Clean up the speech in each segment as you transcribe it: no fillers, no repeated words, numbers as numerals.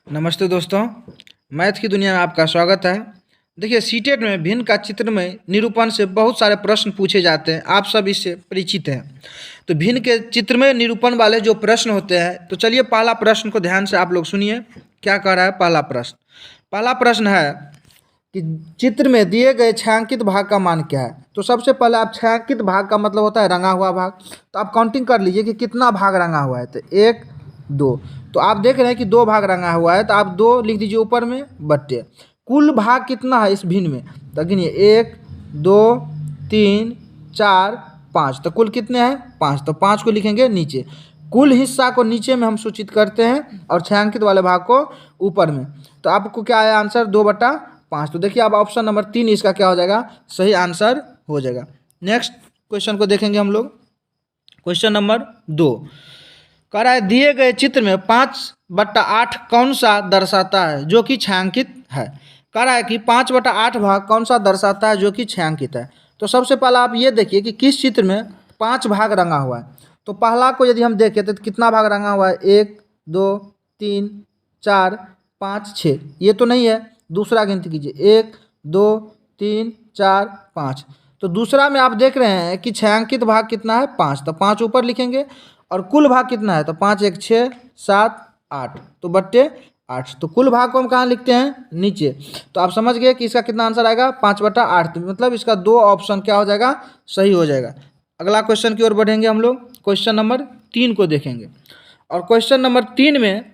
नमस्ते दोस्तों, मैथ की दुनिया में आपका स्वागत है। देखिए, सीटेट में भिन्न का चित्र में निरूपण से बहुत सारे प्रश्न पूछे जाते हैं। आप सब इससे परिचित हैं। तो भिन्न के चित्र में निरूपण वाले जो प्रश्न होते हैं, तो चलिए पहला प्रश्न को ध्यान से आप लोग सुनिए। क्या कह रहा है पहला प्रश्न है कि चित्र में दिए गए छायांकित भाग का मान क्या है। तो सबसे पहले आप छायांकित भाग का मतलब होता है रंगा हुआ भाग। तो आप काउंटिंग कर लीजिए कि कितना भाग रंगा हुआ है। तो 1 2, तो आप देख रहे हैं कि 2 भाग रंगा हुआ है, तो आप 2 लिख दीजिए ऊपर में बट्टे। कुल भाग कितना है इस भिन्न में, तो गिनिए 1 2 3 4 5, तो कुल कितने हैं 5, तो 5 को लिखेंगे नीचे। कुल हिस्सा को नीचे में हम सूचित करते हैं और छायांकित वाले भाग को ऊपर में। तो आपको क्या आया आंसर 2/5। तो देखिए अब ऑप्शन नंबर 3 इसका क्या हो जाएगा, सही आंसर हो जाएगा। नेक्स्ट क्वेश्चन को देखेंगे हम लोग। क्वेश्चन नंबर 2 कह रहा है दिए गए चित्र में 5/8 कौन सा दर्शाता है जो कि छायांकित है। कह रहा है कि 5/8 भाग कौन सा दर्शाता है जो कि छायांकित है। तो सबसे पहला आप ये देखिए कि किस चित्र में 5 भाग रंगा हुआ है। तो पहला को यदि हम देखें तो कितना भाग रंगा हुआ है, 1 2 3 4 5 6, ये तो नहीं है। दूसरा गिनती कीजिए 1 2 3 4 5। तो दूसरा में आप देख रहे हैं कि छायांकित भाग कितना है 5, तो 5 ऊपर लिखेंगे। और कुल भाग कितना है, तो 5 1 6 7 8, तो बट्टे 8। तो कुल भाग को हम कहाँ लिखते हैं, नीचे। तो आप समझ गए कि इसका कितना आंसर आएगा 5/8। तो मतलब इसका 2 ऑप्शन क्या हो जाएगा, सही हो जाएगा। अगला क्वेश्चन की ओर बढ़ेंगे हम लोग। क्वेश्चन नंबर 3 को देखेंगे। और क्वेश्चन नंबर 3 में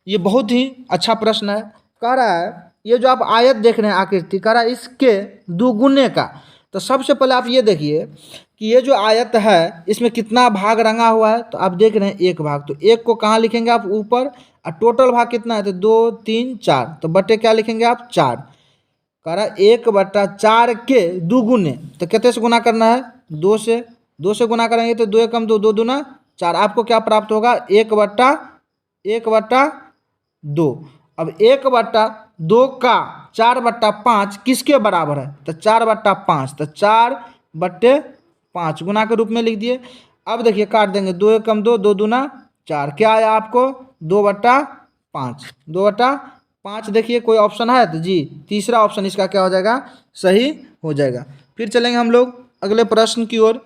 ये बहुत ही अच्छा प्रश्न है। कह रहा है ये जो आप आयत देख रहे हैं आकृति, कह रहा है इसके दुगुने का। तो सबसे पहले आप ये देखिए कि ये जो आयत है इसमें कितना भाग रंगा हुआ है। तो आप देख रहे हैं 1 भाग, तो 1 को कहाँ लिखेंगे आप ऊपर। और टोटल भाग कितना है, तो 2 3 4, तो बट्टे क्या लिखेंगे आप 4। कह रहा है 1/4 के दुगुने, तो कितने से गुना करना है, 2 से। 2 से गुना करेंगे तो 2 एकम 2, 2 दूना 4। आपको क्या प्राप्त होगा 1/2। अब 1/2 का 4/5 किसके बराबर है, तो 4/5, तो 4/5 गुना के रूप में लिख दिए। अब देखिए काट देंगे, 2 एकम 2, 2 दूना 4, क्या आया आपको 2/5। 2/5 देखिए कोई ऑप्शन है तो जी तीसरा ऑप्शन इसका क्या हो जाएगा, सही हो जाएगा। फिर चलेंगे हम लोग अगले प्रश्न की ओर।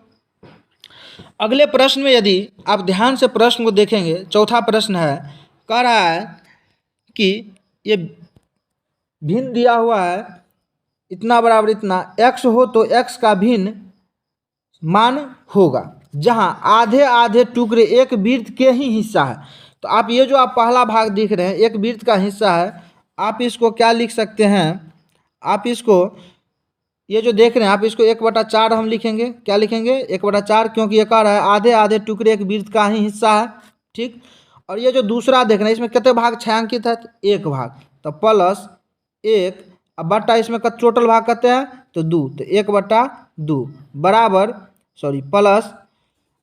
अगले प्रश्न में यदि आप ध्यान से प्रश्न को देखेंगे, चौथा प्रश्न है। कह रहा है कि ये भिन्न दिया हुआ है इतना बराबर इतना, x हो तो x का भिन्न मान होगा जहां आधे आधे टुकड़े एक वृत्त के ही हिस्सा है। तो आप ये जो आप पहला भाग देख रहे हैं एक वृत्त का हिस्सा है, आप इसको क्या लिख सकते हैं, आप इसको ये जो देख रहे हैं आप इसको 1/4 हम लिखेंगे। क्या लिखेंगे 1/4, क्योंकि ये कह रहा है आधे आधे टुकड़े एक वृत्त का ही हिस्सा है, ठीक। और ये जो दूसरा देख रहे हैं इसमें कितने भाग छायांकित है, तो 1 भाग, तो +1। अब बट्टा इसमें टोटल भाग कहते हैं तो 2, तो 1/2 बराबर प्लस।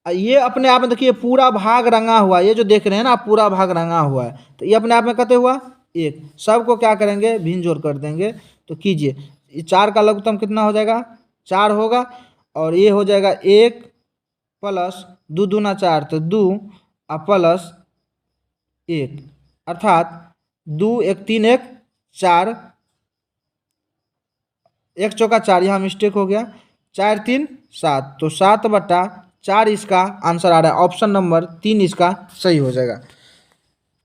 ये अपने आप में देखिए पूरा भाग रंगा हुआ है, ये जो देख रहे हैं ना पूरा भाग रंगा हुआ है, तो ये अपने आप में कहते हुआ 1। सबको क्या करेंगे भिन्न जोड़ कर देंगे। तो कीजिए, 4 का लघुत्तम कितना हो जाएगा 4 होगा। और ये हो जाएगा 1 + 2 दूना 4, तो 2 प्लस 1, अर्थात 2 1 3 1 4, 1 चौका 4, यहाँ मिस्टेक हो गया, 4 3 7, तो 7/4 इसका आंसर आ रहा है। ऑप्शन नंबर 3 इसका सही हो जाएगा,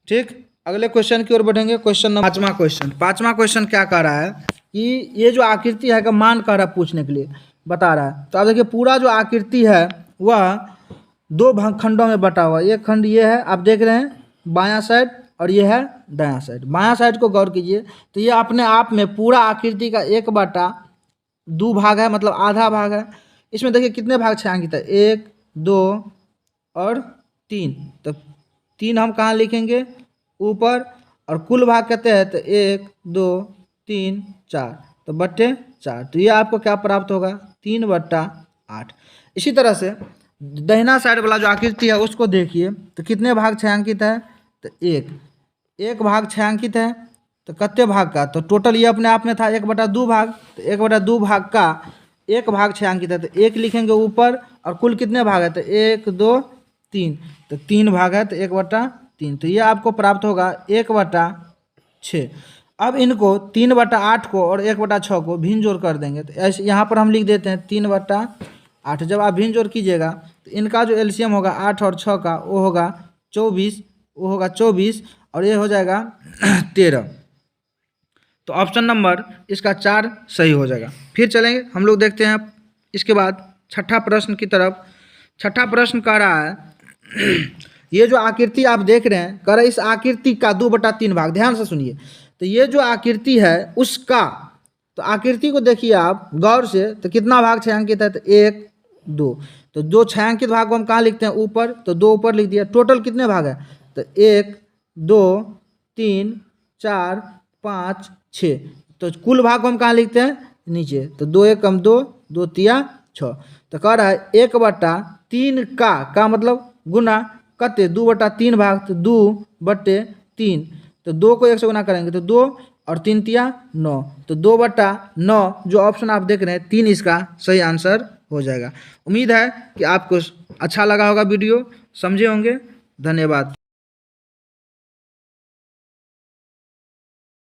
ठीक। अगले क्वेश्चन की ओर बढ़ेंगे। क्वेश्चन नंबर पाँचवा क्वेश्चन क्या कह रहा है कि ये जो आकृति है का मान कह रहा है, पूछने के लिए बता रहा है। तो आप देखिए पूरा जो आकृति है वह 2 खंडों में बटा हुआ। एक खंड ये है आप देख रहे हैं बायां साइड, और ये है दायां साइड। बायां साइड को गौर कीजिए तो ये अपने आप में पूरा आकृति का 1/2 भाग है, मतलब आधा भाग है। इसमें देखिए कितने भाग छायांकित है, 1 2 और 3, तो 3 हम कहाँ लिखेंगे ऊपर। और कुल भाग कहते हैं तो 1 2 3 4, तो बट्टे 4, तो ये आपको क्या प्राप्त होगा 3/8। इसी तरह से दाहिना साइड वाला जो आकृति है उसको देखिए तो कितने भाग छायांकित है, तो 1 भाग छायांकित है। तो कितने भाग का, तो टोटल ये अपने आप में था 1/2 भाग, तो 1/2 भाग का 1 भाग छायांकित है, तो 1 लिखेंगे ऊपर। और कुल कितने भाग है, तो 1 2 3, तो 3 भाग है, तो 1/3, तो ये आपको प्राप्त होगा 1/3। 6। अब इनको 3/8 को और 1/6 को भिन्न जोड़ कर देंगे, तो ऐसे यहाँ पर हम लिख देते हैं 3/8। जब आप भिन्न जोड़ कीजिएगा तो इनका जो एलसीएम होगा 8 और 6 का वो होगा 24, और ये हो जाएगा 13। तो ऑप्शन नंबर इसका 4 सही हो जाएगा। फिर चलेंगे हम लोग देखते हैं इसके बाद छठा प्रश्न की तरफ। छठा प्रश्न कह रहा है ये जो आकृति आप देख रहे हैं, कह रहा है इस आकृति का 2/3 भाग, ध्यान से सुनिए। तो ये जो आकृति है उसका, तो आकृति को देखिए आप गौर से, तो कितना भाग छायांकित है, तो 1 2। तो दो छायांकित भाग को हम कहाँ लिखते हैं, ऊपर, तो 2 ऊपर लिख दिया। टोटल कितने भाग है, तो 1 2 3 4 5 6। तो कुल भाग को हम कहाँ लिखते हैं, नीचे। तो 2 1 2, 2 3 6। तो कह रहा है 1/3 का मतलब गुना कते 2/3 भाग, तो 2/3। तो 2 को 1 से गुना करेंगे तो 2 और 3 तिया 9। तो 2/9 जो ऑप्शन आप देख रहे हैं 3 इसका सही आंसर हो जाएगा। उम्मीद है कि आपको अच्छा लगा होगा वीडियो, समझे होंगे। धन्यवाद।